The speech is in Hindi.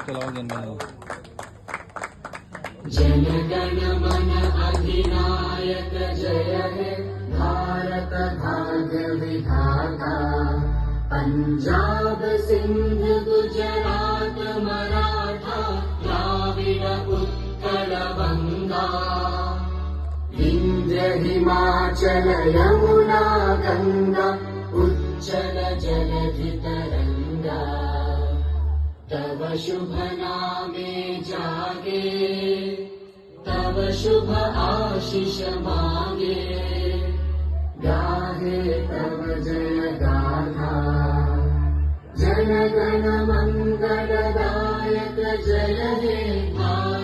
इसके अलावा जनगण जनगण मन अधिनायक जय हे भारत भाग्य विधाता। पंजाब सिंध गुजरात मराठा द्राविड उत्कल बंगा। विंध्य हिमाचल यमुना गंगा उच्चल जलधि तरंगा। तव शुभ नामे जागे तव शुभ आशीष मांगे। गाहे तव जय गाथा जन गण मंगलदायक जय हे भारत